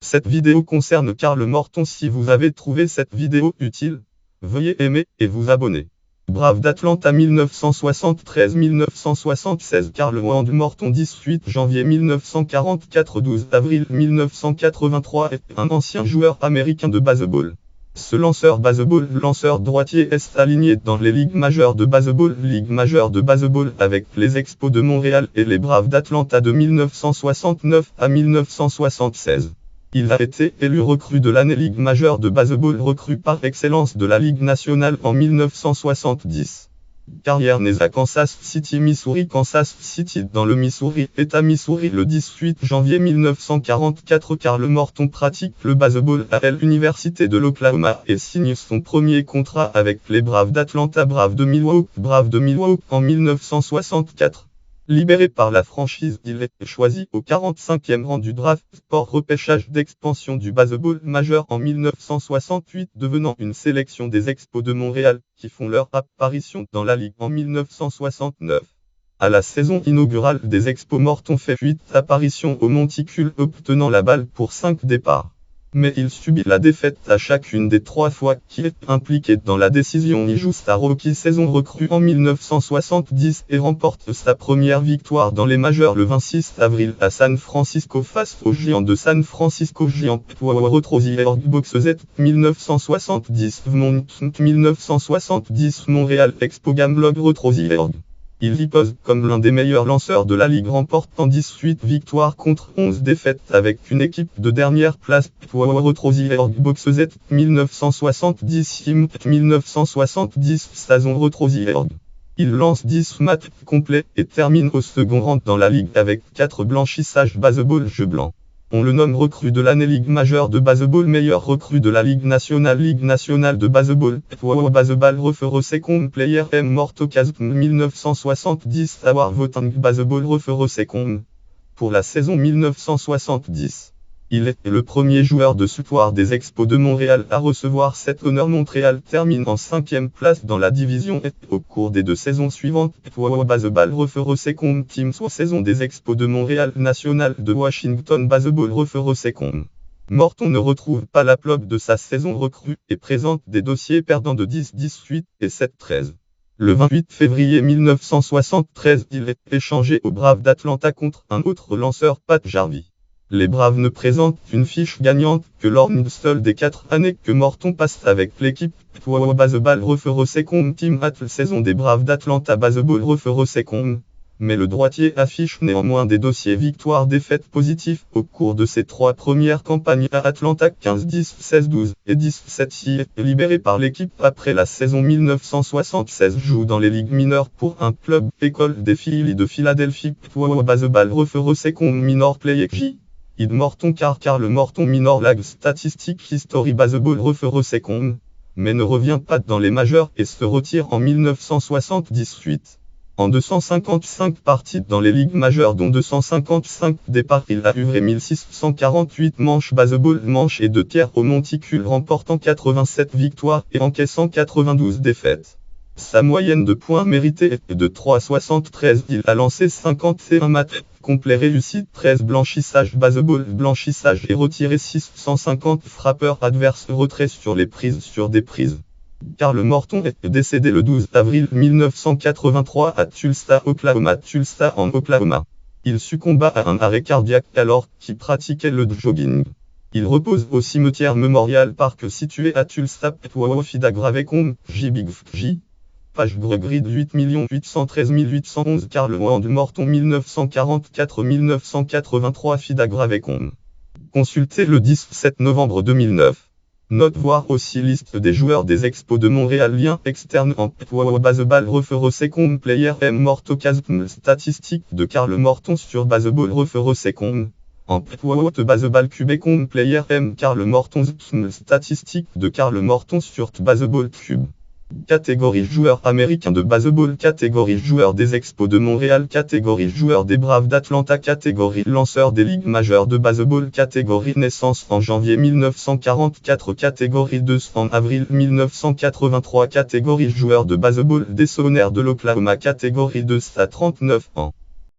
Cette vidéo concerne Karl Morton. Si vous avez trouvé cette vidéo utile, veuillez aimer et vous abonner. Braves d'Atlanta 1973-1976. Karl Morton 18 janvier 1944 12 avril 1983 est un ancien joueur américain de baseball. Ce lanceur droitier est aligné dans les ligues majeures de baseball, avec les Expos de Montréal et les Braves d'Atlanta de 1969 à 1976. Il a été élu recrue de l'année Ligue majeure de baseball, recrue par excellence de la Ligue nationale en 1970. Carrière née à Kansas City, Missouri. Kansas City dans le Missouri, État Missouri. Le 18 janvier 1944, Karl Morton pratique le baseball à l'Université de l'Oklahoma et signe son premier contrat avec les Braves d'Atlanta. Braves de Milwaukee en 1964. Libéré par la franchise, il est choisi au 45e rang du draft sport repêchage d'expansion du baseball majeur en 1968, devenant une sélection des Expos de Montréal, qui font leur apparition dans la Ligue en 1969. À la saison inaugurale des Expos, Morton fait 8 apparitions au monticule, obtenant la balle pour 5 départs. Mais il subit la défaite à chacune des 3 fois qu'il est impliqué dans la décision. Il joue sa rookie saison recrue en 1970 et remporte sa première victoire dans les majeurs le 26 avril à San Francisco face aux Giants de San Francisco. Boxez 1970 Montréal Expo Gamelogue Retrozier. Il y pose comme l'un des meilleurs lanceurs de la ligue, remportant 18 victoires contre 11 défaites avec une équipe de dernière place. Boxez 1970 saison Retrozier. Il lance 10 matchs complets et termine au second rang dans la ligue avec 4 blanchissages baseball jeu blanc. On le nomme recrue de l'année Ligue majeure de baseball, meilleure recrue de la Ligue nationale de baseball. Baseball Referee Second Player M. Mortocas 1970 Award Voting Baseball Referee Second. Pour la saison 1970. Il est le premier joueur de l'histoire des Expos de Montréal à recevoir cet honneur. Montréal termine en 5e place dans la division et au cours des 2 saisons suivantes. Baseball Referee Second Team, soit saison des Expos de Montréal, National de Washington. Baseball Referee Second. Morton ne retrouve pas la plobe de sa saison recrue et présente des dossiers perdants de 10-18 et 7-13. Le 28 février 1973, il est échangé aux Braves d'Atlanta contre un autre lanceur, Pat Jarvis. Les Braves ne présentent une fiche gagnante que lors d'une seule des 4 années que Morton passe avec l'équipe. Baseball Referee Second Team at saison des Braves d'Atlanta. Baseball Referee Second. Mais le droitier affiche néanmoins des dossiers victoires-défaites positifs au cours de ses 3 premières campagnes à Atlanta, 15-10, 16-12 et 17-6. Libéré par l'équipe après la saison 1976, joue dans les ligues mineures pour un club école des Phillies de Philadelphie. Baseball Referee Second Minor Play J. Morton Karl Morton Minor Lag Statistic History Baseball Referee Second, mais ne revient pas dans les majeurs et se retire en 1978. En 255 parties dans les ligues majeures dont 255 départs, il a livré 1648 manches baseball manches et 2 tiers au monticule, remportant 87 victoires et encaissant 92 défaites. Sa moyenne de points mérités est de 3,73. Il a lancé 51 matchs complets réussis, 13 blanchissages baseball blanchissage et retiré 650 frappeurs adverses, retrait sur les prises sur des prises. Karl Morton est décédé le 12 avril 1983 à Tulsa, Oklahoma. Il succomba à un arrêt cardiaque alors qu'il pratiquait le jogging. Il repose au cimetière Memorial Park situé à Tulsa. Fidagravecom, J. Page Grid 8 813 811 Karl Morton 1944-1983 Fidagravecom. Consultez le 17 novembre 2009. Note voir aussi liste des joueurs des Expos de Montréal. Lien externe en Baseball Referee Second Player M. Mortocasm. Statistique de Karl Morton sur Baseball Referee Second. En Baseball Cube Player M. Karl Morton. Statistique de Karl Morton sur Baseball Cube. Catégorie joueur américain de baseball. Catégorie joueur des Expos de Montréal. Catégorie joueur des Braves d'Atlanta. Catégorie lanceur des ligues majeures de baseball. Catégorie naissance en janvier 1944. Catégorie 2 en avril 1983. Catégorie joueur de baseball des Sooners de l'Oklahoma. Catégorie 2 à 39 ans.